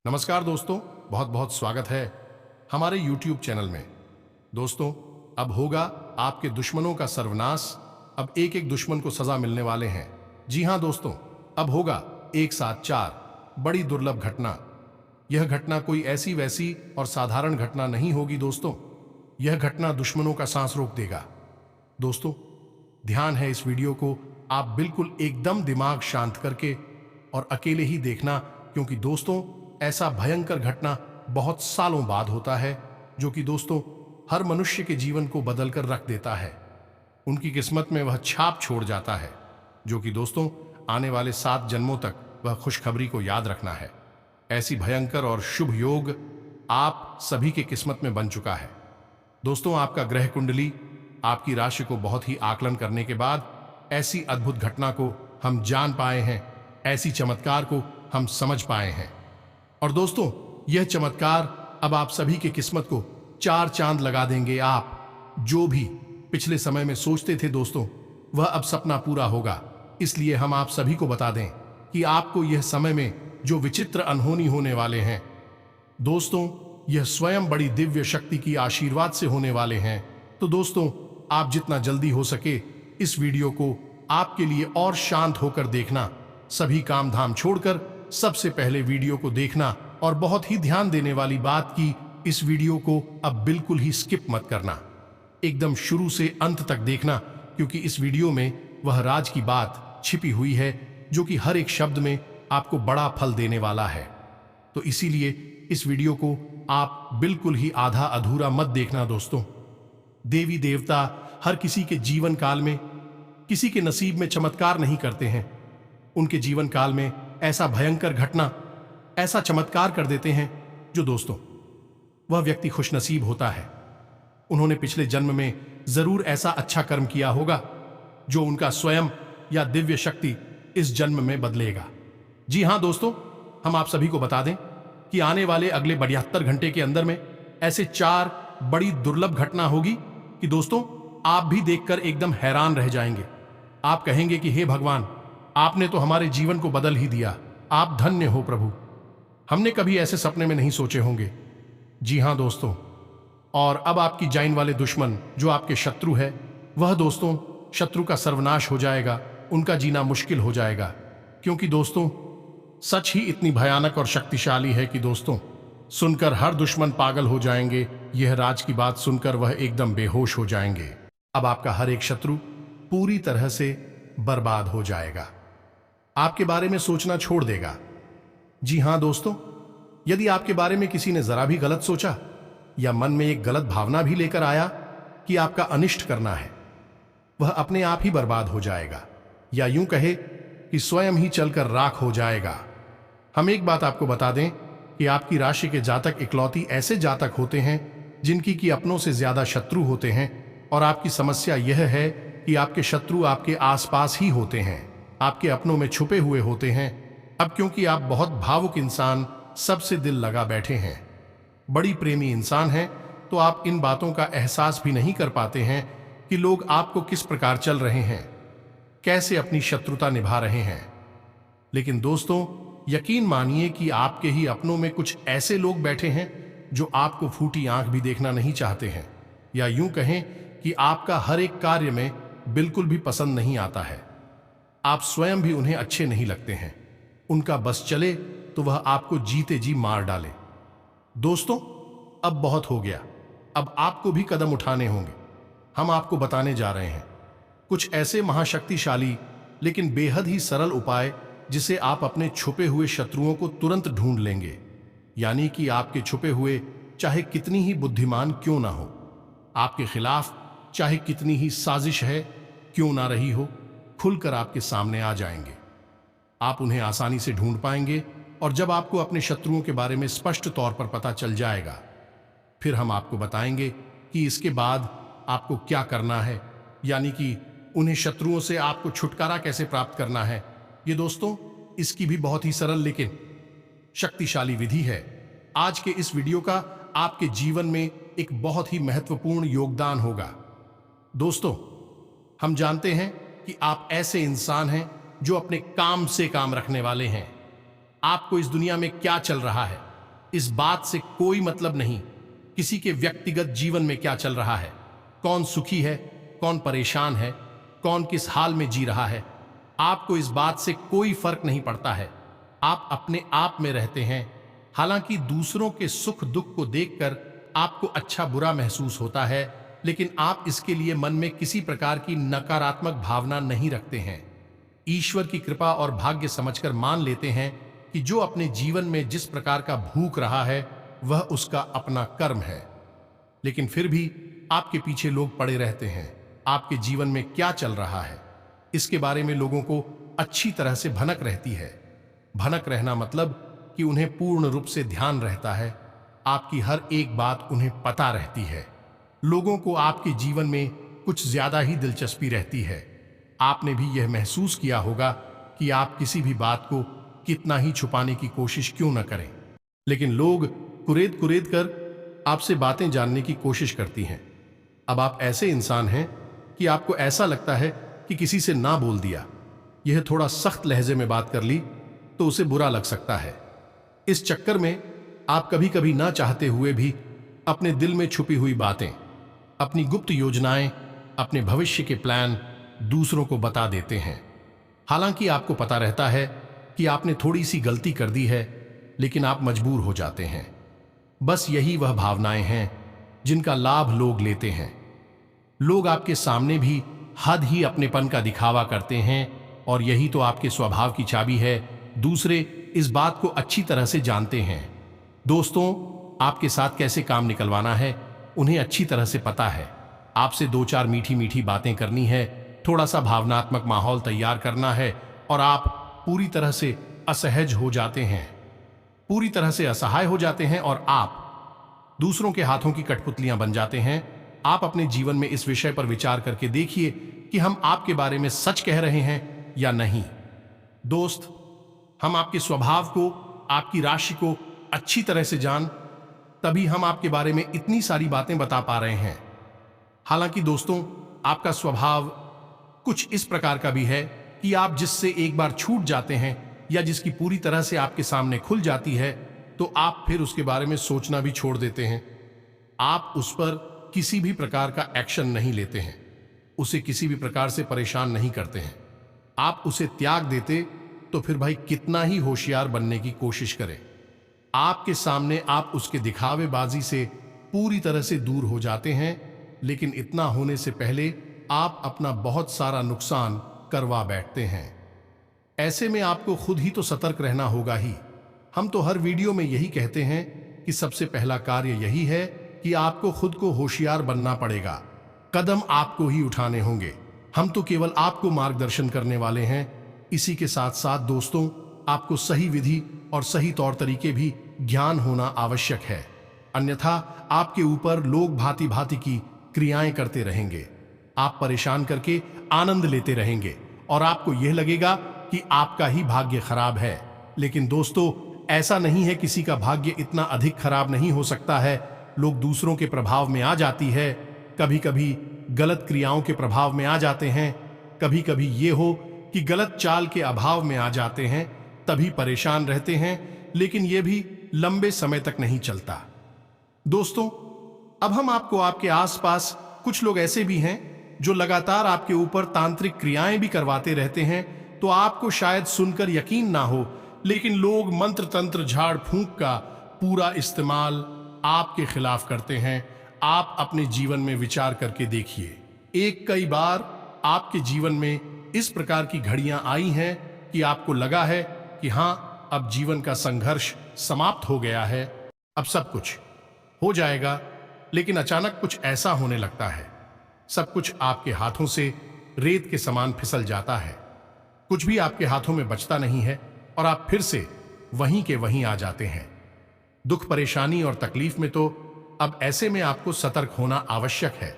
नमस्कार दोस्तों, बहुत बहुत स्वागत है हमारे YouTube चैनल में। दोस्तों, अब होगा आपके दुश्मनों का सर्वनाश। अब एक एक दुश्मन को सजा मिलने वाले हैं। जी हां दोस्तों, अब होगा एक साथ चार बड़ी दुर्लभ घटना। यह घटना कोई ऐसी वैसी और साधारण घटना नहीं होगी दोस्तों। यह घटना दुश्मनों का सांस रोक देगा। दोस्तों, ध्यान है इस वीडियो को आप बिल्कुल एकदम दिमाग शांत करके और अकेले ही देखना, क्योंकि दोस्तों ऐसा भयंकर घटना बहुत सालों बाद होता है, जो कि दोस्तों हर मनुष्य के जीवन को बदल कर रख देता है। उनकी किस्मत में वह छाप छोड़ जाता है, जो कि दोस्तों आने वाले 7 जन्मों तक वह खुशखबरी को याद रखना है। ऐसी भयंकर और शुभ योग आप सभी के किस्मत में बन चुका है। दोस्तों, आपका ग्रह कुंडली आपकी राशि को बहुत ही आकलन करने के बाद ऐसी अद्भुत घटना को हम जान पाए हैं, ऐसी चमत्कार को हम समझ पाए हैं। और दोस्तों, यह चमत्कार अब आप सभी के किस्मत को 4 चांद लगा देंगे। आप जो भी पिछले समय में सोचते थे दोस्तों, वह अब सपना पूरा होगा। इसलिए हम आप सभी को बता दें कि आपको यह समय में जो विचित्र अनहोनी होने वाले हैं दोस्तों, यह स्वयं बड़ी दिव्य शक्ति की आशीर्वाद से होने वाले हैं। तो दोस्तों, आप जितना जल्दी हो सके इस वीडियो को आपके लिए और शांत होकर देखना। सभी काम धाम छोड़कर सबसे पहले वीडियो को देखना, और बहुत ही ध्यान देने वाली बात कि इस वीडियो को अब बिल्कुल ही स्किप मत करना, एकदम शुरू से अंत तक देखना, क्योंकि इस वीडियो में वह राज की बात छिपी हुई है, जो कि हर एक शब्द में आपको बड़ा फल देने वाला है। तो इसीलिए इस वीडियो को आप बिल्कुल ही आधा अधूरा मत देखना दोस्तों। देवी देवता हर किसी के जीवन काल में किसी के नसीब में चमत्कार नहीं करते हैं। उनके जीवन काल में ऐसा भयंकर घटना, ऐसा चमत्कार कर देते हैं जो दोस्तों वह व्यक्ति खुशनसीब होता है। उन्होंने पिछले जन्म में जरूर ऐसा अच्छा कर्म किया होगा जो उनका स्वयं या दिव्य शक्ति इस जन्म में बदलेगा। जी हां दोस्तों, हम आप सभी को बता दें कि आने वाले अगले 72 घंटे के अंदर में ऐसे 4 बड़ी दुर्लभ घटना होगी कि दोस्तों आप भी देखकर एकदम हैरान रह जाएंगे। आप कहेंगे कि हे भगवान, आपने तो हमारे जीवन को बदल ही दिया। आप धन्य हो प्रभु, हमने कभी ऐसे सपने में नहीं सोचे होंगे। जी हां दोस्तों, और अब आपकी जाइन वाले दुश्मन जो आपके शत्रु है, वह दोस्तों शत्रु का सर्वनाश हो जाएगा। उनका जीना मुश्किल हो जाएगा, क्योंकि दोस्तों सच ही इतनी भयानक और शक्तिशाली है कि दोस्तों सुनकर हर दुश्मन पागल हो जाएंगे। यह राज की बात सुनकर वह एकदम बेहोश हो जाएंगे। अब आपका हर एक शत्रु पूरी तरह से बर्बाद हो जाएगा, आपके बारे में सोचना छोड़ देगा। जी हां दोस्तों, यदि आपके बारे में किसी ने जरा भी गलत सोचा या मन में एक गलत भावना भी लेकर आया कि आपका अनिष्ट करना है, वह अपने आप ही बर्बाद हो जाएगा, या यूं कहे कि स्वयं ही चलकर राख हो जाएगा। हम एक बात आपको बता दें कि आपकी राशि के जातक इकलौती ऐसे जातक होते हैं जिनकी कि अपनों से ज्यादा शत्रु होते हैं। और आपकी समस्या यह है कि आपके शत्रु आपके आसपास ही होते हैं, आपके अपनों में छुपे हुए होते हैं। अब क्योंकि आप बहुत भावुक इंसान, सबसे दिल लगा बैठे हैं, बड़ी प्रेमी इंसान हैं, तो आप इन बातों का एहसास भी नहीं कर पाते हैं कि लोग आपको किस प्रकार चल रहे हैं, कैसे अपनी शत्रुता निभा रहे हैं। लेकिन दोस्तों यकीन मानिए कि आपके ही अपनों में कुछ ऐसे लोग बैठे हैं जो आपको फूटी आंख भी देखना नहीं चाहते हैं, या यूं कहें कि आपका हर एक कार्य में बिल्कुल भी पसंद नहीं आता है। आप स्वयं भी उन्हें अच्छे नहीं लगते हैं। उनका बस चले तो वह आपको जीते जी मार डाले। दोस्तों, अब बहुत हो गया, अब आपको भी कदम उठाने होंगे। हम आपको बताने जा रहे हैं कुछ ऐसे महाशक्तिशाली लेकिन बेहद ही सरल उपाय, जिसे आप अपने छुपे हुए शत्रुओं को तुरंत ढूंढ लेंगे। यानी कि आपके छुपे हुए चाहे कितनी ही बुद्धिमान क्यों ना हो, आपके खिलाफ चाहे कितनी ही साजिश है क्यों ना रही हो, खुलकर आपके सामने आ जाएंगे। आप उन्हें आसानी से ढूंढ पाएंगे, और जब आपको अपने शत्रुओं के बारे में स्पष्ट तौर पर पता चल जाएगा, फिर हम आपको बताएंगे कि इसके बाद आपको क्या करना है, यानी कि उन्हें शत्रुओं से आपको छुटकारा कैसे प्राप्त करना है। ये दोस्तों इसकी भी बहुत ही सरल लेकिन शक्तिशाली विधि है। आज के इस वीडियो का आपके जीवन में एक बहुत ही महत्वपूर्ण योगदान होगा। दोस्तों, हम जानते हैं कि आप ऐसे इंसान हैं जो अपने काम से काम रखने वाले हैं। आपको इस दुनिया में क्या चल रहा है, इस बात से कोई मतलब नहीं किसी के व्यक्तिगत जीवन में क्या चल रहा है, कौन सुखी है, कौन परेशान है, कौन किस हाल में जी रहा है। आपको इस बात से कोई फर्क नहीं पड़ता है। आप अपने आप में रहते हैं। हालांकि दूसरों के सुख दुख को देखकर आपको अच्छा बुरा महसूस होता है, लेकिन आप इसके लिए मन में किसी प्रकार की नकारात्मक भावना नहीं रखते हैं। ईश्वर की कृपा और भाग्य समझकर मान लेते हैं कि जो अपने जीवन में जिस प्रकार का भूख रहा है वह उसका अपना कर्म है। लेकिन फिर भी आपके पीछे लोग पड़े रहते हैं। आपके जीवन में क्या चल रहा है इसके बारे में लोगों को अच्छी तरह से भनक रहती है। भनक रहना मतलब कि उन्हें पूर्ण रूप से ध्यान रहता है। आपकी हर एक बात उन्हें पता रहती है। लोगों को आपके जीवन में कुछ ज्यादा ही दिलचस्पी रहती है। आपने भी यह महसूस किया होगा कि आप किसी भी बात को कितना ही छुपाने की कोशिश क्यों न करें, लेकिन लोग कुरेद कुरेद कर आपसे बातें जानने की कोशिश करती हैं। अब आप ऐसे इंसान हैं कि आपको ऐसा लगता है कि किसी से ना बोल दिया, यह थोड़ा सख्त लहजे में बात कर ली तो उसे बुरा लग सकता है। इस चक्कर में आप कभी कभी ना चाहते हुए भी अपने दिल में छुपी हुई बातें, अपनी गुप्त योजनाएं, अपने भविष्य के प्लान दूसरों को बता देते हैं। हालांकि आपको पता रहता है कि आपने थोड़ी सी गलती कर दी है, लेकिन आप मजबूर हो जाते हैं। बस यही वह भावनाएं हैं जिनका लाभ लोग लेते हैं। लोग आपके सामने भी हद ही अपनेपन का दिखावा करते हैं और यही तो आपके स्वभाव की चाबी है। दूसरे इस बात को अच्छी तरह से जानते हैं। दोस्तों, आपके साथ कैसे काम निकलवाना है उन्हें अच्छी तरह से पता है। आपसे दो चार मीठी मीठी बातें करनी है, थोड़ा सा भावनात्मक माहौल तैयार करना है और आप पूरी तरह से असहज हो जाते हैं, पूरी तरह से असहाय हो जाते हैं और आप दूसरों के हाथों की कठपुतलियां बन जाते हैं। आप अपने जीवन में इस विषय पर विचार करके देखिए कि हम आपके बारे में सच कह रहे हैं या नहीं। दोस्त, हम आपके स्वभाव को, आपकी राशि को अच्छी तरह से जान तभी हम आपके बारे में इतनी सारी बातें बता पा रहे हैं। हालांकि दोस्तों, आपका स्वभाव कुछ इस प्रकार का भी है कि आप जिससे एक बार छूट जाते हैं या जिसकी पूरी तरह से आपके सामने खुल जाती है तो आप फिर उसके बारे में सोचना भी छोड़ देते हैं। आप उस पर किसी भी प्रकार का एक्शन नहीं लेते हैं, उसे किसी भी प्रकार से परेशान नहीं करते हैं। आप उसे त्याग देते तो फिर भाई कितना ही होशियार बनने की कोशिश करें, आपके सामने आप उसके दिखावेबाजी से पूरी तरह से दूर हो जाते हैं। लेकिन इतना होने से पहले आप अपना बहुत सारा नुकसान करवा बैठते हैं। ऐसे में आपको खुद ही तो सतर्क रहना होगा ही। हम तो हर वीडियो में यही कहते हैं कि सबसे पहला कार्य यही है कि आपको खुद को होशियार बनना पड़ेगा। कदम आपको ही उठाने होंगे। हम तो केवल आपको मार्गदर्शन करने वाले हैं। इसी के साथ साथ दोस्तों, आपको सही विधि और सही तौर तरीके भी ज्ञान होना आवश्यक है, अन्यथा आपके ऊपर लोग भांति भांति की क्रियाएं करते रहेंगे, आप परेशान करके आनंद लेते रहेंगे और आपको यह लगेगा कि आपका ही भाग्य खराब है। लेकिन दोस्तों, ऐसा नहीं है, किसी का भाग्य इतना अधिक खराब नहीं हो सकता है। लोग दूसरों के प्रभाव में आ जाती है, कभी कभी गलत क्रियाओं के प्रभाव में आ जाते हैं, कभी कभी ये हो कि गलत चाल के अभाव में आ जाते हैं, तभी परेशान रहते हैं। लेकिन यह भी लंबे समय तक नहीं चलता। दोस्तों, अब हम आपको आपके आसपास कुछ लोग ऐसे भी हैं जो लगातार आपके ऊपर तांत्रिक क्रियाएं भी करवाते रहते हैं। तो आपको शायद सुनकर यकीन ना हो, लेकिन लोग मंत्र तंत्र झाड़ फूंक का पूरा इस्तेमाल आपके खिलाफ करते हैं। आप अपने जीवन में विचार करके देखिए, कई बार आपके जीवन में इस प्रकार की घड़ियां आई हैं कि आपको लगा है कि हां, अब जीवन का संघर्ष समाप्त हो गया है, अब सब कुछ हो जाएगा। लेकिन अचानक कुछ ऐसा होने लगता है, सब कुछ आपके हाथों से रेत के समान फिसल जाता है, कुछ भी आपके हाथों में बचता नहीं है और आप फिर से वहीं के वहीं आ जाते हैं। दुख, परेशानी और तकलीफ में तो अब ऐसे में आपको सतर्क होना आवश्यक है।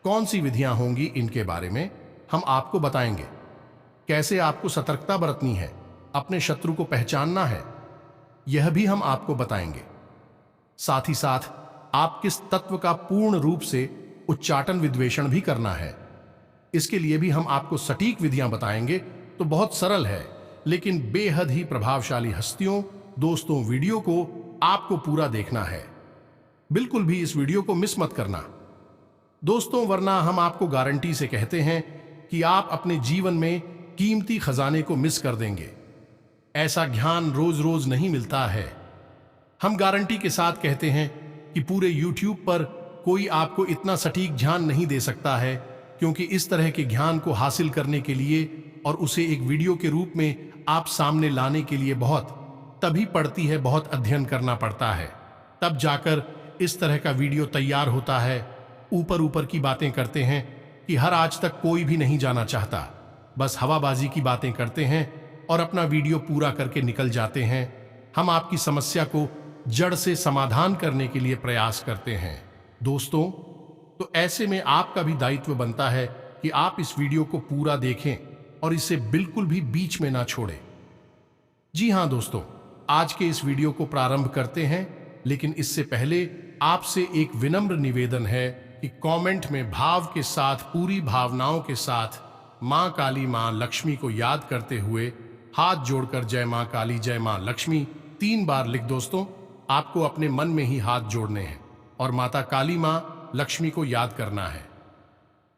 कौन सी विधियां होंगी इनके बारे में हम आपको बताएंगे। कैसे आपको सतर्कता बरतनी है, अपने शत्रु को पहचानना है, यह भी हम आपको बताएंगे। साथ ही साथ आप किस तत्व का पूर्ण रूप से उच्चाटन विद्वेषण भी करना है, इसके लिए भी हम आपको सटीक विधियां बताएंगे। तो बहुत सरल है लेकिन बेहद ही प्रभावशाली हस्तियों। दोस्तों, वीडियो को आपको पूरा देखना है। बिल्कुल भी इस वीडियो को मिस मत करना दोस्तों, वरना हम आपको गारंटी से कहते हैं कि आप अपने जीवन में कीमती खजाने को मिस कर देंगे। ऐसा ज्ञान रोज रोज नहीं मिलता है। हम गारंटी के साथ कहते हैं कि पूरे YouTube पर कोई आपको इतना सटीक ज्ञान नहीं दे सकता है, क्योंकि इस तरह के ज्ञान को हासिल करने के लिए और उसे एक वीडियो के रूप में आप सामने लाने के लिए तभी पड़ती है, बहुत अध्ययन करना पड़ता है, तब जाकर इस तरह का वीडियो तैयार होता है। ऊपर ऊपर की बातें करते हैं कि हर आज तक कोई भी नहीं जाना चाहता, बस हवाबाजी की बातें करते हैं और अपना वीडियो पूरा करके निकल जाते हैं। हम आपकी समस्या को जड़ से समाधान करने के लिए प्रयास करते हैं दोस्तों। तो ऐसे में आपका भी दायित्व बनता है कि आप इस वीडियो को पूरा देखें और इसे बिल्कुल भी बीच में ना छोड़ें। जी हां दोस्तों, आज के इस वीडियो को प्रारंभ करते हैं, लेकिन इससे पहले आपसे एक विनम्र निवेदन है कि कमेंट में भाव के साथ, पूरी भावनाओं के साथ मां काली, मां लक्ष्मी को याद करते हुए हाथ जोड़कर जय मां काली, जय मां लक्ष्मी 3 बार लिख दोस्तों। आपको अपने मन में ही हाथ जोड़ने हैं और माता काली, मां लक्ष्मी को याद करना है।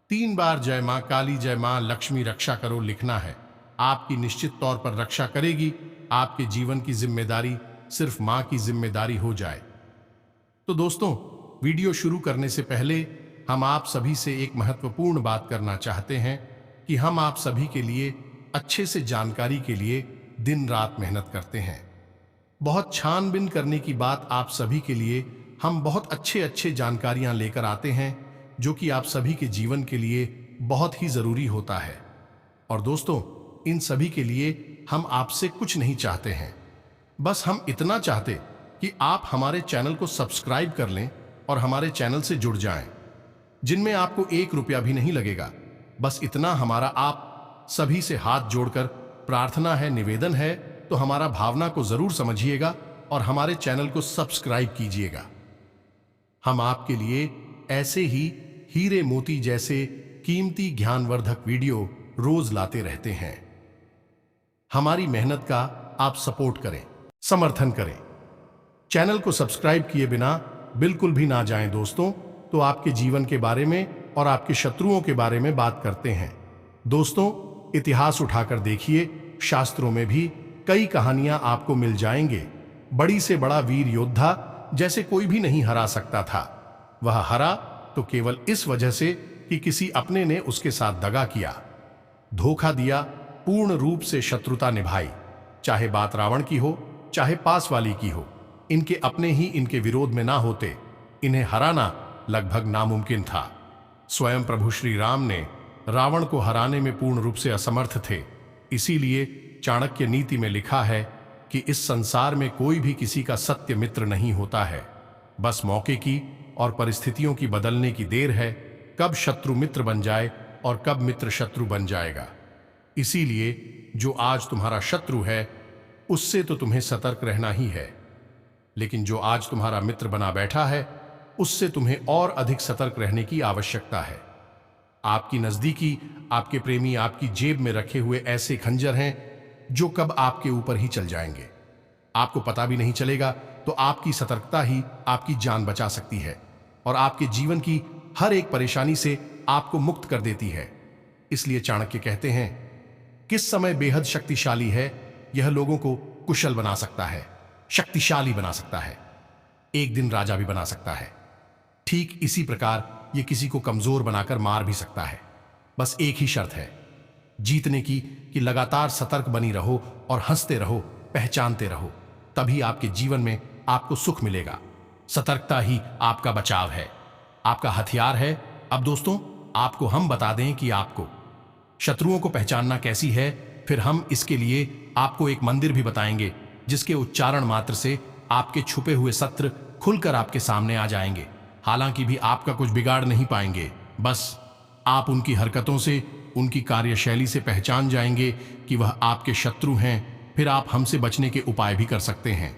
3 बार जय मां काली, जय मां लक्ष्मी रक्षा करो लिखना है। आपकी निश्चित तौर पर रक्षा करेगी। आपके जीवन की जिम्मेदारी सिर्फ मां की जिम्मेदारी हो जाए। तो दोस्तों, वीडियो शुरू करने से पहले हम आप सभी से एक महत्वपूर्ण बात करना चाहते हैं कि हम आप सभी के लिए अच्छे से जानकारी के लिए दिन रात मेहनत करते हैं। बहुत छानबीन करने की बात आप सभी के लिए हम बहुत अच्छे जानकारियां लेकर आते हैं, जो कि आप सभी के जीवन के लिए बहुत ही जरूरी होता है। और दोस्तों, इन सभी के लिए हम आपसे कुछ नहीं चाहते हैं, बस हम इतना चाहते कि आप हमारे चैनल को सब्सक्राइब कर लें और हमारे चैनल से जुड़ जाएं, जिनमें आपको 1 रुपया भी नहीं लगेगा। बस इतना हमारा आप सभी से हाथ जोड़कर प्रार्थना है, निवेदन है। तो हमारा भावना को जरूर समझिएगा और हमारे चैनल को सब्सक्राइब कीजिएगा। हम आपके लिए ऐसे ही हीरे मोती जैसे कीमती ज्ञानवर्धक वीडियो रोज लाते रहते हैं। हमारी मेहनत का आप सपोर्ट करें, समर्थन करें। चैनल को सब्सक्राइब किए बिना बिल्कुल भी ना जाएं दोस्तों। तो आपके जीवन के बारे में और आपके शत्रुओं के बारे में बात करते हैं दोस्तों। इतिहास उठाकर देखिए, शास्त्रों में भी कई कहानियां आपको मिल जाएंगे। बड़ी से बड़ा वीर योद्धा जैसे कोई भी नहीं हरा सकता था। वह हरा तो केवल इस वजह से कि किसी अपने ने उसके साथ दगा किया, धोखा दिया, पूर्ण रूप से शत्रुता निभाई। चाहे बात रावण की हो, चाहे पास वाली की हो, इनके अपने ही इनके विरोध में ना होते, इन्हें हराना लगभग नामुमकिन था। स्वयं प्रभु श्री राम ने रावण को हराने में पूर्ण रूप से असमर्थ थे। इसीलिए चाणक्य नीति में लिखा है कि इस संसार में कोई भी किसी का सत्य मित्र नहीं होता है, बस मौके की और परिस्थितियों की बदलने की देर है, कब शत्रु मित्र बन जाए और कब मित्र शत्रु बन जाएगा। इसीलिए जो आज तुम्हारा शत्रु है, उससे तो तुम्हें सतर्क रहना ही है, लेकिन जो आज तुम्हारा मित्र बना बैठा है, उससे तुम्हें और अधिक सतर्क रहने की आवश्यकता है। आपकी नजदीकी, आपके प्रेमी आपकी जेब में रखे हुए ऐसे खंजर हैं जो कब आपके ऊपर ही चल जाएंगे, आपको पता भी नहीं चलेगा। तो आपकी सतर्कता ही आपकी जान बचा सकती है और आपके जीवन की हर एक परेशानी से आपको मुक्त कर देती है। इसलिए चाणक्य कहते हैं, किस समय बेहद शक्तिशाली है, यह लोगों को कुशल बना सकता है, शक्तिशाली बना सकता है, एक दिन राजा भी बना सकता है। ठीक इसी प्रकार यह किसी को कमजोर बनाकर मार भी सकता है। बस एक ही शर्त है जीतने की, कि लगातार सतर्क बनी रहो और हंसते रहो, पहचानते रहो, तभी आपके जीवन में आपको सुख मिलेगा। सतर्कता ही आपका बचाव है, आपका हथियार है। अब दोस्तों, आपको हम बता दें कि आपको शत्रुओं को पहचानना कैसी है, फिर हम इसके लिए आपको एक मंदिर भी बताएंगे, जिसके उच्चारण मात्र से आपके छुपे हुए शत्रु खुलकर आपके सामने आ जाएंगे। हालांकि भी आपका कुछ बिगाड़ नहीं पाएंगे, बस आप उनकी हरकतों से, उनकी कार्यशैली से पहचान जाएंगे कि वह आपके शत्रु हैं। फिर आप हमसे बचने के उपाय भी कर सकते हैं।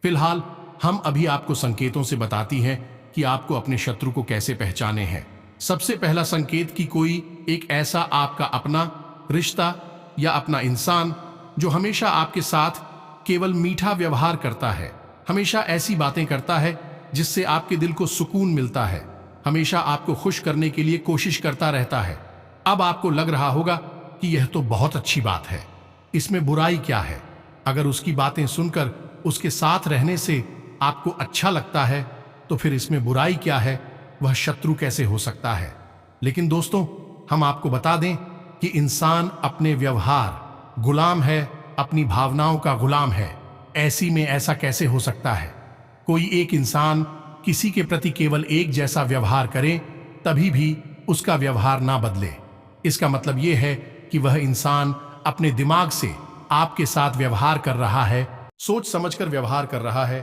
फिलहाल हम अभी आपको संकेतों से बताती हैं कि आपको अपने शत्रु को कैसे पहचाने हैं। सबसे पहला संकेत कि कोई एक ऐसा आपका अपना रिश्ता या अपना इंसान जो हमेशा आपके साथ केवल मीठा व्यवहार करता है, हमेशा ऐसी बातें करता है जिससे आपके दिल को सुकून मिलता है, हमेशा आपको खुश करने के लिए कोशिश करता रहता है। अब आपको लग रहा होगा कि यह तो बहुत अच्छी बात है, इसमें बुराई क्या है? अगर उसकी बातें सुनकर उसके साथ रहने से आपको अच्छा लगता है तो फिर इसमें बुराई क्या है? वह शत्रु कैसे हो सकता है? लेकिन दोस्तों, हम आपको बता दें कि इंसान अपने व्यवहार गुलाम है, अपनी भावनाओं का गुलाम है। ऐसी में ऐसा कैसे हो सकता है? कोई एक इंसान किसी के प्रति केवल एक जैसा व्यवहार करे तभी भी उसका व्यवहार ना बदले, इसका मतलब यह है कि वह इंसान अपने दिमाग से आपके साथ व्यवहार कर रहा है, सोच समझकर व्यवहार कर रहा है।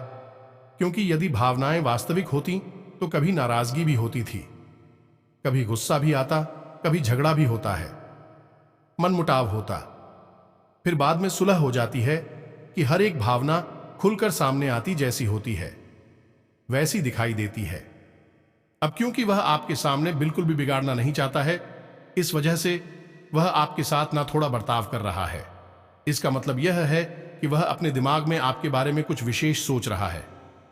क्योंकि यदि भावनाएं वास्तविक होती तो कभी नाराजगी भी होती थी, कभी गुस्सा भी आता, कभी झगड़ा भी होता है, मनमुटाव होता, फिर बाद में सुलह हो जाती है कि हर एक भावना खुलकर सामने आती जैसी होती है वैसी दिखाई देती है। अब क्योंकि वह आपके सामने बिल्कुल भी बिगाड़ना नहीं चाहता है, इस वजह से वह आपके साथ ना थोड़ा बर्ताव कर रहा है। इसका मतलब यह है कि वह अपने दिमाग में आपके बारे में कुछ विशेष सोच रहा है।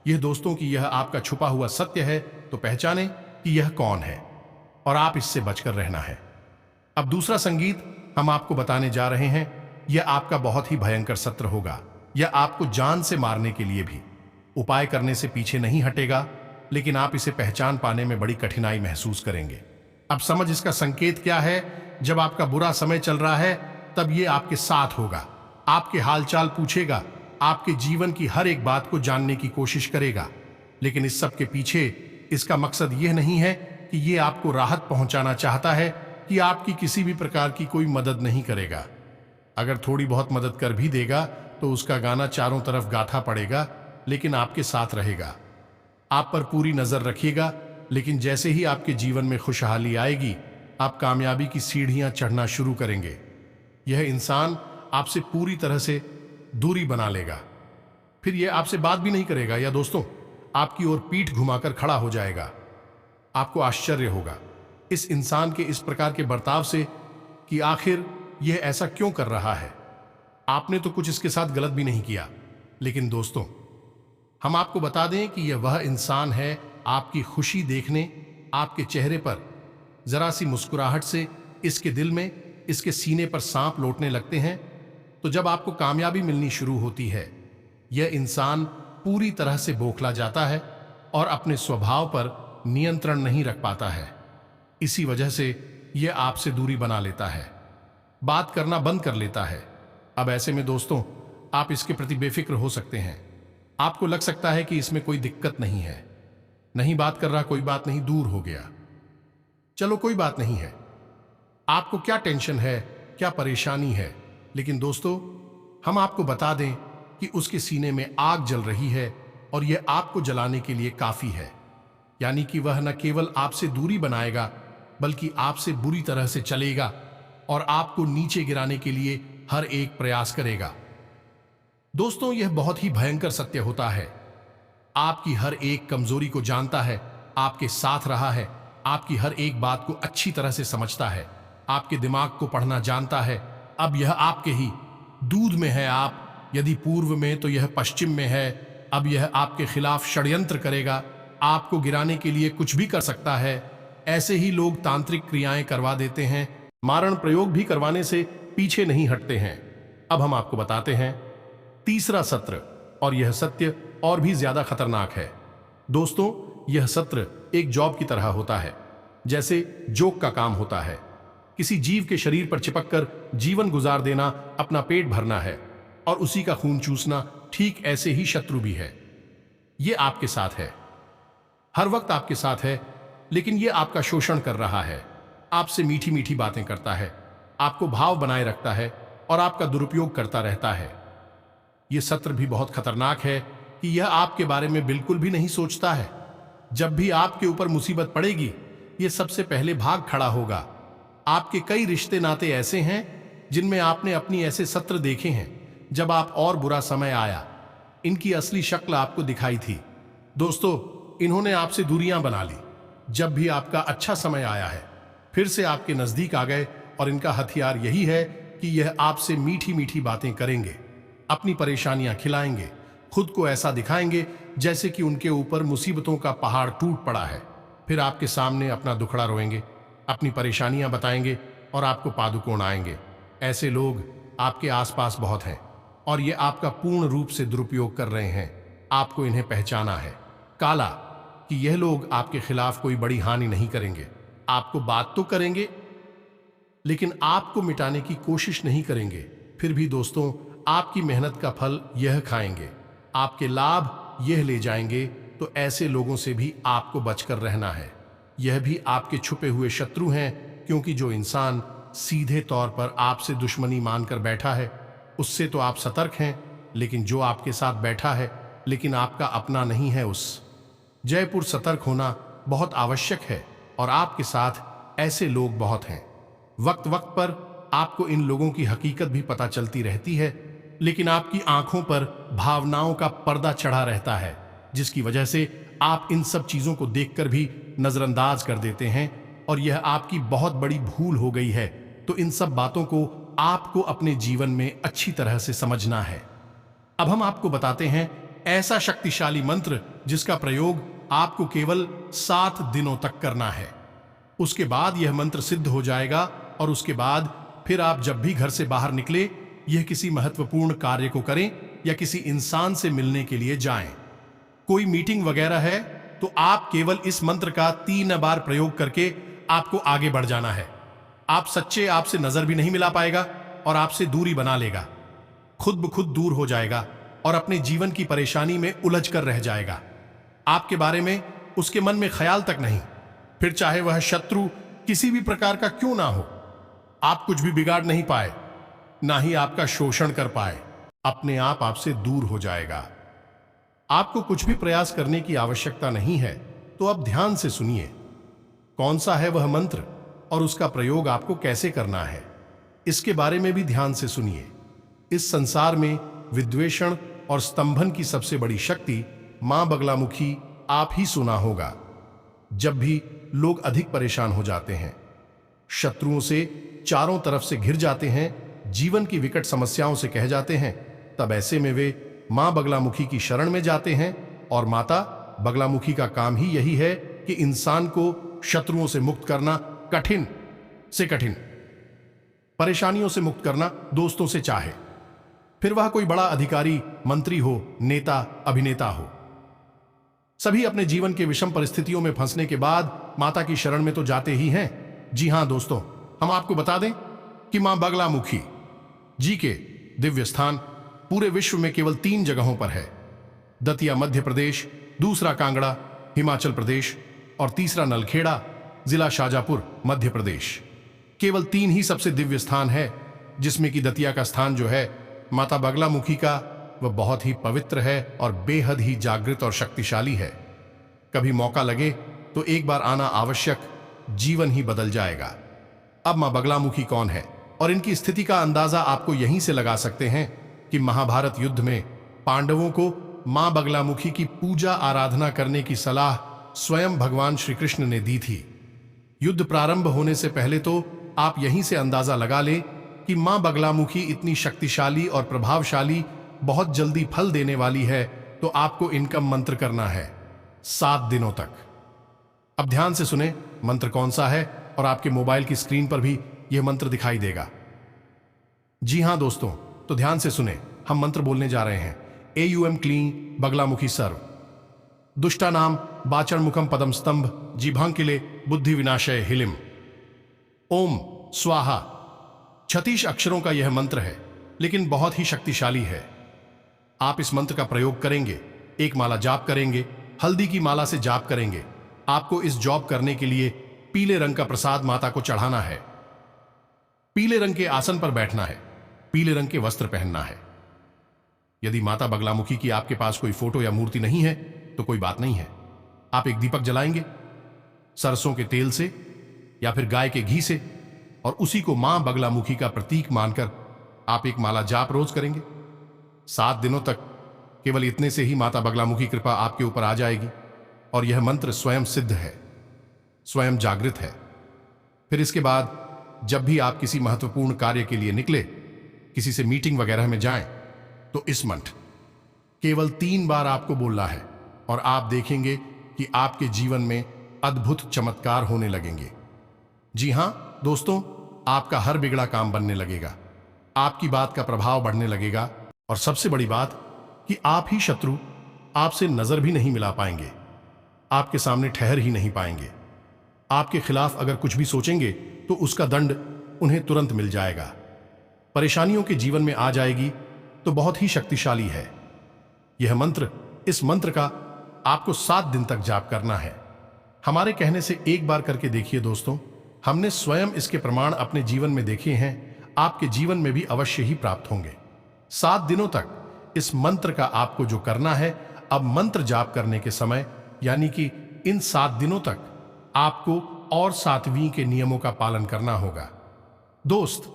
यह दोस्तों कि यह आपका छुपा हुआ सत्य है, तो पहचाने कि यह कौन है और आप इससे बचकर रहना है। अब दूसरा संगीत हम आपको बताने जा रहे हैं। यह आपका बहुत ही भयंकर सत्र होगा। यह आपको जान से मारने के लिए भी उपाय करने से पीछे नहीं हटेगा, लेकिन आप इसे पहचान पाने में बड़ी कठिनाई महसूस करेंगे। अब समझ इसका संकेत क्या है? जब आपका बुरा समय चल रहा है तब यह आपके साथ होगा, आपके हालचाल पूछेगा, आपके जीवन की हर एक बात को जानने की कोशिश करेगा। लेकिन इस सब के पीछे इसका मकसद यह नहीं है कि यह आपको राहत पहुंचाना चाहता है कि आपकी किसी भी प्रकार की कोई मदद नहीं करेगा। अगर थोड़ी बहुत मदद कर भी देगा तो उसका गाना चारों तरफ गाथा पड़ेगा, लेकिन आपके साथ रहेगा, आप पर पूरी नजर रखिएगा। लेकिन जैसे ही आपके जीवन में खुशहाली आएगी, आप कामयाबी की सीढ़ियां चढ़ना शुरू करेंगे। यह इंसान आपसे पूरी तरह से दूरी बना लेगा, फिर यह आपसे बात भी नहीं करेगा, या दोस्तों आपकी ओर पीठ घुमाकर खड़ा हो जाएगा। आपको आश्चर्य होगा इस इंसान के इस प्रकार के बर्ताव से कि आखिर यह ऐसा क्यों कर रहा है। आपने तो कुछ इसके साथ गलत भी नहीं किया। लेकिन दोस्तों, हम आपको बता दें कि यह वह इंसान है, आपकी खुशी देखने, आपके चेहरे पर जरा सी मुस्कुराहट से इसके दिल में, इसके सीने पर सांप लौटने लगते हैं। तो जब आपको कामयाबी मिलनी शुरू होती है, यह इंसान पूरी तरह से बौखला जाता है और अपने स्वभाव पर नियंत्रण नहीं रख पाता है। इसी वजह से यह आपसे दूरी बना लेता है, बात करना बंद कर लेता है। अब ऐसे में दोस्तों, आप इसके प्रति बेफिक्र हो सकते हैं। आपको लग सकता है कि इसमें कोई दिक्कत नहीं है, नहीं बात कर रहा, कोई बात नहीं, दूर हो गया, चलो कोई बात नहीं है। आपको क्या टेंशन है, क्या परेशानी है? लेकिन दोस्तों, हम आपको बता दें कि उसके सीने में आग जल रही है और यह आपको जलाने के लिए काफी है। यानी कि वह न केवल आपसे दूरी बनाएगा, बल्कि आपसे बुरी तरह से चलेगा और आपको नीचे गिराने के लिए हर एक प्रयास करेगा। दोस्तों, यह बहुत ही भयंकर सत्य होता है। आपकी हर एक कमजोरी को जानता है, आपके साथ रहा है, आपकी हर एक बात को अच्छी तरह से समझता है, आपके दिमाग को पढ़ना जानता है। अब यह आपके ही दूध में है। आप यदि पूर्व में तो यह पश्चिम में है। अब यह आपके खिलाफ षड्यंत्र करेगा, आपको गिराने के लिए कुछ भी कर सकता है। ऐसे ही लोग तांत्रिक क्रियाएं करवा देते हैं, मारण प्रयोग भी करवाने से पीछे नहीं हटते हैं। अब हम आपको बताते हैं तीसरा सत्र, और यह सत्य और भी ज्यादा खतरनाक है। दोस्तों, यह सत्र एक जॉब की तरह होता है, जैसे जोक का काम होता है। किसी जीव के शरीर पर चिपककर जीवन गुजार देना, अपना पेट भरना है और उसी का खून चूसना। ठीक ऐसे ही शत्रु भी है। यह आपके साथ है, हर वक्त आपके साथ है, लेकिन यह आपका शोषण कर रहा है। आपसे मीठी मीठी बातें करता है, आपको भाव बनाए रखता है और आपका दुरुपयोग करता रहता है। यह सत्र भी बहुत खतरनाक है कि यह आपके बारे में बिल्कुल भी नहीं सोचता है। जब भी आपके ऊपर मुसीबत पड़ेगी, यह सबसे पहले भाग खड़ा होगा। आपके कई रिश्ते नाते ऐसे हैं जिनमें आपने अपनी ऐसे सत्र देखे हैं। जब आप और बुरा समय आया, इनकी असली शक्ल आपको दिखाई थी। दोस्तों, इन्होंने आपसे दूरियां बना ली। जब भी आपका अच्छा समय आया है, फिर से आपके नजदीक आ गए और इनका हथियार यही है कि यह आपसे मीठी मीठी बातें करेंगे, अपनी परेशानियां खिलाएंगे, खुद को ऐसा दिखाएंगे जैसे कि उनके ऊपर मुसीबतों का पहाड़ टूट पड़ा है। फिर आपके सामने अपना दुखड़ा रोएंगे, अपनी परेशानियां बताएंगे और आपको पादुकोण आएंगे। ऐसे लोग आपके आसपास बहुत हैं और ये आपका पूर्ण रूप से दुरुपयोग कर रहे हैं। आपको इन्हें पहचाना है काला कि यह लोग आपके खिलाफ कोई बड़ी हानि नहीं करेंगे। आपको बात तो करेंगे लेकिन आपको मिटाने की कोशिश नहीं करेंगे। फिर भी दोस्तों, आपकी मेहनत का फल यह खाएंगे, आपके लाभ यह ले जाएंगे। तो ऐसे लोगों से भी आपको बचकर रहना है। यह भी आपके छुपे हुए शत्रु हैं, क्योंकि जो इंसान सीधे तौर पर आपसे दुश्मनी मानकर बैठा है उससे तो आप सतर्क हैं, लेकिन जो आपके साथ बैठा है लेकिन आपका अपना नहीं है, उस जयपुर सतर्क होना बहुत आवश्यक है। और आपके साथ ऐसे लोग बहुत हैं। वक्त वक्त पर आपको इन लोगों की हकीकत भी पता चलती रहती है, लेकिन आपकी आंखों पर भावनाओं का पर्दा चढ़ा रहता है, जिसकी वजह से आप इन सब चीजों को देखकर भी नजरअंदाज कर देते हैं और यह आपकी बहुत बड़ी भूल हो गई है। तो इन सब बातों को आपको अपने जीवन में अच्छी तरह से समझना है। अब हम आपको बताते हैं ऐसा शक्तिशाली मंत्र जिसका प्रयोग आपको केवल 7 दिनों तक करना है। उसके बाद यह मंत्र सिद्ध हो जाएगा और उसके बाद फिर आप जब भी घर से बाहर निकले, यह किसी महत्वपूर्ण कार्य को करें या किसी इंसान से मिलने के लिए जाएं, कोई मीटिंग वगैरह है, तो आप केवल इस मंत्र का 3 बार प्रयोग करके आपको आगे बढ़ जाना है। आप सच्चे आपसे नजर भी नहीं मिला पाएगा और आपसे दूरी बना लेगा, खुद ब खुद दूर हो जाएगा और अपने जीवन की परेशानी में उलझ कर रह जाएगा। आपके बारे में उसके मन में ख्याल तक नहीं, फिर चाहे वह शत्रु किसी भी प्रकार का क्यों ना हो। आप कुछ भी बिगाड़ नहीं पाए, ना ही आपका शोषण कर पाए। अपने आप आपसे दूर हो जाएगा। आपको कुछ भी प्रयास करने की आवश्यकता नहीं है। तो अब ध्यान से सुनिए कौन सा है वह मंत्र और उसका प्रयोग आपको कैसे करना है, इसके बारे में भी ध्यान से सुनिए। इस संसार में विद्वेषण और स्तंभन की सबसे बड़ी शक्ति मां बगलामुखी आप ही सुना होगा। जब भी लोग अधिक परेशान हो जाते हैं, शत्रुओं से चारों तरफ से घिर जाते हैं, जीवन की विकट समस्याओं से कह जाते हैं, तब ऐसे में वे मां बगलामुखी की शरण में जाते हैं। और माता बगलामुखी का काम ही यही है कि इंसान को शत्रुओं से मुक्त करना, कठिन से कठिन परेशानियों से मुक्त करना, दोस्तों से चाहे फिर वह कोई बड़ा अधिकारी, मंत्री हो, नेता, अभिनेता हो। सभी अपने जीवन के विषम परिस्थितियों में फंसने के बाद माता की शरण में तो जाते ही हैं। जी हां दोस्तों, हम आपको बता दें कि मां बगलामुखी जी के दिव्य स्थान पूरे विश्व में केवल 3 जगहों पर है। दतिया मध्य प्रदेश, दूसरा कांगड़ा हिमाचल प्रदेश और तीसरा नलखेड़ा जिला शाजापुर मध्य प्रदेश। केवल 3 ही सबसे दिव्य स्थान है, जिसमें कि दतिया का स्थान जो है माता बगलामुखी का, वह बहुत ही पवित्र है और बेहद ही जागृत और शक्तिशाली है। कभी मौका लगे तो एक बार आना आवश्यक, जीवन ही बदल जाएगा। अब मां बगलामुखी कौन है और इनकी स्थिति का अंदाजा आपको यहीं से लगा सकते हैं कि महाभारत युद्ध में पांडवों को मां बगलामुखी की पूजा आराधना करने की सलाह स्वयं भगवान श्री कृष्ण ने दी थी। युद्ध प्रारंभ होने से पहले तो आप यहीं से अंदाजा लगा लें कि मां बगलामुखी इतनी शक्तिशाली और प्रभावशाली, बहुत जल्दी फल देने वाली है। तो आपको इनका मंत्र करना है 7 दिनों तक। अब ध्यान से सुने मंत्र कौन सा है, और आपके मोबाइल की स्क्रीन पर भी यह मंत्र दिखाई देगा। जी हां दोस्तों, तो ध्यान से सुने, हम मंत्र बोलने जा रहे हैं। AUM क्लीं बगलामुखी सर्व दुष्टा नाम बाचण मुखम पदम स्तंभ जिभांकिले बुद्धि विनाशय हिलिम। ओम स्वाहा 36 अक्षरों का यह मंत्र है, लेकिन बहुत ही शक्तिशाली है। आप इस मंत्र का प्रयोग करेंगे, एक माला जाप करेंगे, हल्दी की माला से जाप करेंगे। आपको इस जॉब करने के लिए पीले रंग का प्रसाद माता को चढ़ाना है, पीले रंग के आसन पर बैठना है, पीले रंग के वस्त्र पहनना है। यदि माता बगलामुखी की आपके पास कोई फोटो या मूर्ति नहीं है तो कोई बात नहीं है। आप एक दीपक जलाएंगे सरसों के तेल से या फिर गाय के घी से, और उसी को मां बगलामुखी का प्रतीक मानकर आप एक माला जाप रोज करेंगे 7 दिनों तक। केवल इतने से ही माता बगलामुखी कृपा आपके ऊपर आ जाएगी और यह मंत्र स्वयं सिद्ध है, स्वयं जागृत है। फिर इसके बाद जब भी आप किसी महत्वपूर्ण कार्य के लिए निकले, किसी से मीटिंग वगैरह में जाएं, तो इस मंत्र केवल 3 बार आपको बोलना है और आप देखेंगे कि आपके जीवन में अद्भुत चमत्कार होने लगेंगे। जी हां दोस्तों, आपका हर बिगड़ा काम बनने लगेगा, आपकी बात का प्रभाव बढ़ने लगेगा और सबसे बड़ी बात कि आप ही शत्रु आपसे नजर भी नहीं मिला पाएंगे, आपके सामने ठहर ही नहीं पाएंगे। आपके खिलाफ अगर कुछ भी सोचेंगे तो उसका दंड उन्हें तुरंत मिल जाएगा। परेशानियों के जीवन में आ जाएगी तो बहुत ही शक्तिशाली है यह मंत्र। इस मंत्र का आपको 7 दिन तक जाप करना है। हमारे कहने से एक बार करके देखिए दोस्तों, हमने स्वयं इसके प्रमाण अपने जीवन में देखे हैं, आपके जीवन में भी अवश्य ही प्राप्त होंगे। 7 दिनों तक इस मंत्र का आपको जो करना है, अब मंत्र जाप करने के समय यानी कि इन 7 दिनों तक आपको और 7वीं के नियमों का पालन करना होगा। दोस्त,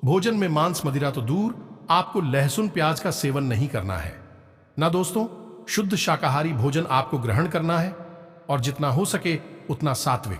भोजन में मांस मदिरा तो दूर, आपको लहसुन प्याज का सेवन नहीं करना है ना दोस्तों। शुद्ध शाकाहारी भोजन आपको ग्रहण करना है और जितना हो सके उतना सात्विक।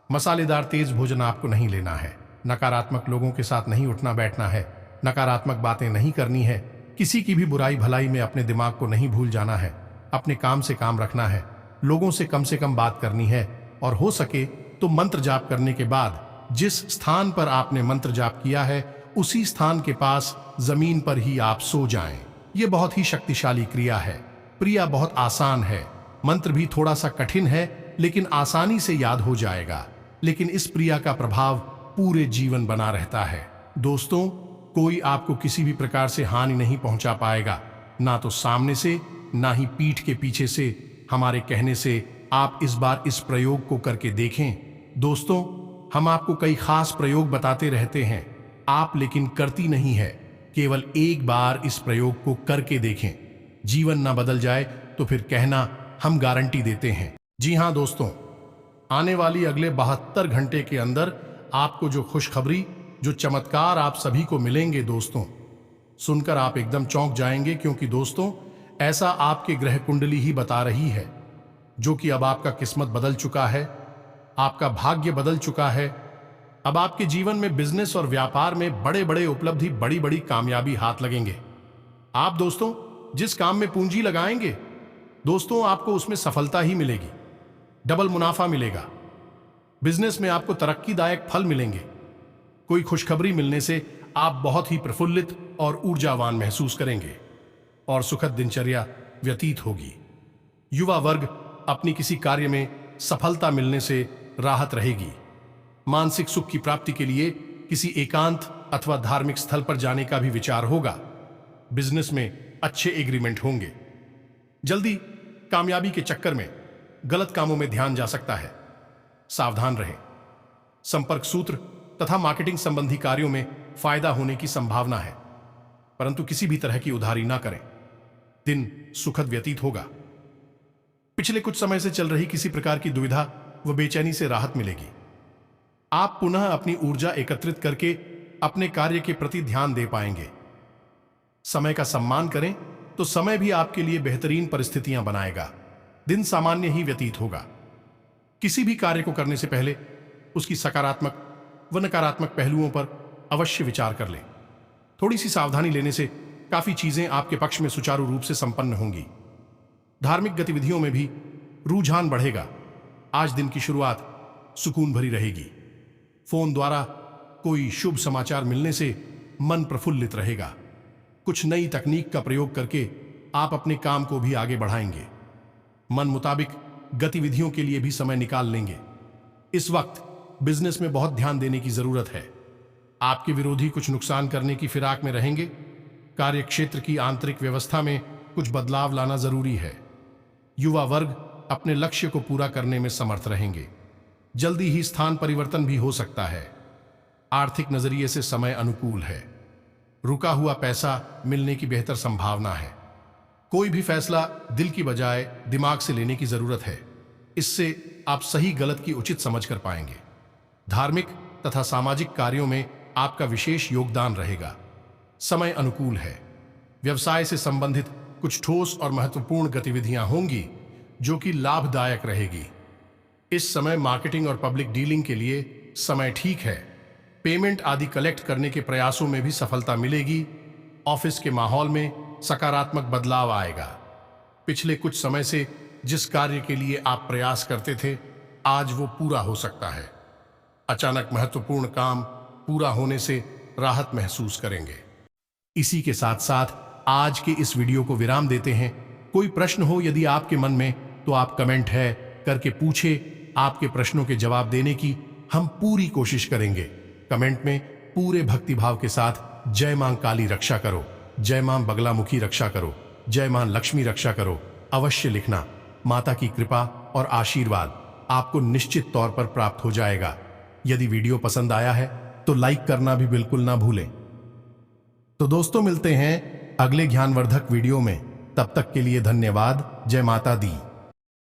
मसालेदार तेज भोजन आपको नहीं लेना है। नकारात्मक लोगों के साथ नहीं उठना बैठना है, नकारात्मक बातें नहीं करनी है, किसी की भी बुराई भलाई में अपने दिमाग को नहीं भूल जाना है, अपने काम से काम रखना है, लोगों से कम बात करनी है और हो सके तो मंत्र जाप करने के बाद जिस स्थान पर आपने मंत्र जाप किया है उसी स्थान के पास जमीन पर ही आप सो जाएं। यह बहुत ही शक्तिशाली क्रिया है। क्रिया बहुत आसान है, मंत्र भी थोड़ा सा कठिन है लेकिन आसानी से याद हो जाएगा, लेकिन इस क्रिया का प्रभाव पूरे जीवन बना रहता है। दोस्तों, कोई आपको किसी भी प्रकार से हानि नहीं पहुंचा पाएगा, ना तो सामने से ना ही पीठ के पीछे से। हमारे कहने से आप इस बार इस प्रयोग को करके देखें। दोस्तों, हम आपको कई खास प्रयोग बताते रहते हैं, आप लेकिन करती नहीं है। केवल एक बार इस प्रयोग को करके देखें, जीवन ना बदल जाए तो फिर कहना हम गारंटी देते हैं। जी हां दोस्तों, आने वाली अगले 72 घंटे के अंदर आपको जो खुशखबरी, जो चमत्कार आप सभी को मिलेंगे दोस्तों, सुनकर आप एकदम चौंक जाएंगे, क्योंकि दोस्तों ऐसा आपके ग्रह कुंडली ही बता रही है, जो कि अब आपका किस्मत बदल चुका है, आपका भाग्य बदल चुका है। अब आपके जीवन में बिजनेस और व्यापार में बड़े बड़े उपलब्धि, बड़ी बड़ी कामयाबी हाथ लगेंगे। आप दोस्तों जिस काम में पूंजी लगाएंगे दोस्तों, आपको उसमें सफलता ही मिलेगी, डबल मुनाफा मिलेगा। बिजनेस में आपको तरक्कीदायक फल मिलेंगे। कोई खुशखबरी मिलने से आप बहुत ही प्रफुल्लित और ऊर्जावान महसूस करेंगे और सुखद दिनचर्या व्यतीत होगी। युवा वर्ग अपनी किसी कार्य में सफलता मिलने से राहत रहेगी। मानसिक सुख की प्राप्ति के लिए किसी एकांत अथवा धार्मिक स्थल पर जाने का भी विचार होगा। बिजनेस में अच्छे एग्रीमेंट होंगे। जल्दी कामयाबी के चक्कर में गलत कामों में ध्यान जा सकता है, सावधान रहें। संपर्क सूत्र तथा मार्केटिंग संबंधी कार्यों में फायदा होने की संभावना है, परंतु किसी भी तरह की उधारी ना करें। दिन सुखद व्यतीत होगा। पिछले कुछ समय से चल रही किसी प्रकार की दुविधा व बेचैनी से राहत मिलेगी। आप पुनः अपनी ऊर्जा एकत्रित करके अपने कार्य के प्रति ध्यान दे पाएंगे। समय का सम्मान करें तो समय भी आपके लिए बेहतरीन परिस्थितियां बनाएगा। दिन सामान्य ही व्यतीत होगा। किसी भी कार्य को करने से पहले उसकी सकारात्मक व नकारात्मक पहलुओं पर अवश्य विचार कर लें। थोड़ी सी सावधानी लेने से काफी चीजें आपके पक्ष में सुचारू रूप से संपन्न होंगी। धार्मिक गतिविधियों में भी रुझान बढ़ेगा। आज दिन की शुरुआत सुकून भरी रहेगी। फोन द्वारा कोई शुभ समाचार मिलने से मन प्रफुल्लित रहेगा। कुछ नई तकनीक का प्रयोग करके आप अपने काम को भी आगे बढ़ाएंगे। मन मुताबिक गतिविधियों के लिए भी समय निकाल लेंगे। इस वक्त बिजनेस में बहुत ध्यान देने की जरूरत है। आपके विरोधी कुछ नुकसान करने की फिराक में रहेंगे। कार्य क्षेत्र की आंतरिक व्यवस्था में कुछ बदलाव लाना जरूरी है। युवा वर्ग अपने लक्ष्य को पूरा करने में समर्थ रहेंगे। जल्दी ही स्थान परिवर्तन भी हो सकता है। आर्थिक नजरिए से समय अनुकूल है। रुका हुआ पैसा मिलने की बेहतर संभावना है। कोई भी फैसला दिल की बजाय दिमाग से लेने की जरूरत है। इससे आप सही गलत की उचित समझ कर पाएंगे। धार्मिक तथा सामाजिक कार्यों में आपका विशेष योगदान रहेगा। समय अनुकूल है। व्यवसाय से संबंधित कुछ ठोस और महत्वपूर्ण गतिविधियां होंगी जो कि लाभदायक रहेगी। इस समय मार्केटिंग और पब्लिक डीलिंग के लिए समय ठीक है। पेमेंट आदि कलेक्ट करने के प्रयासों में भी सफलता मिलेगी। ऑफिस के माहौल में सकारात्मक बदलाव आएगा। पिछले कुछ समय से जिस कार्य के लिए आप प्रयास करते थे, आज वो पूरा हो सकता है। अचानक महत्वपूर्ण काम पूरा होने से राहत महसूस करेंगे। इसी के साथ साथ आज के इस वीडियो को विराम देते हैं। कोई प्रश्न हो यदि आपके मन में, तो आप कमेंट है करके पूछे। आपके प्रश्नों के जवाब देने की हम पूरी कोशिश करेंगे। कमेंट में पूरे भक्तिभाव के साथ जय मां काली रक्षा करो, जय मां बगलामुखी रक्षा करो, जय मां लक्ष्मी रक्षा करो अवश्य लिखना। माता की कृपा और आशीर्वाद आपको निश्चित तौर पर प्राप्त हो जाएगा। यदि वीडियो पसंद आया है तो लाइक करना भी बिल्कुल ना भूलें। तो दोस्तों, मिलते हैं अगले ज्ञानवर्धक वीडियो में। तब तक के लिए धन्यवाद। जय माता दी।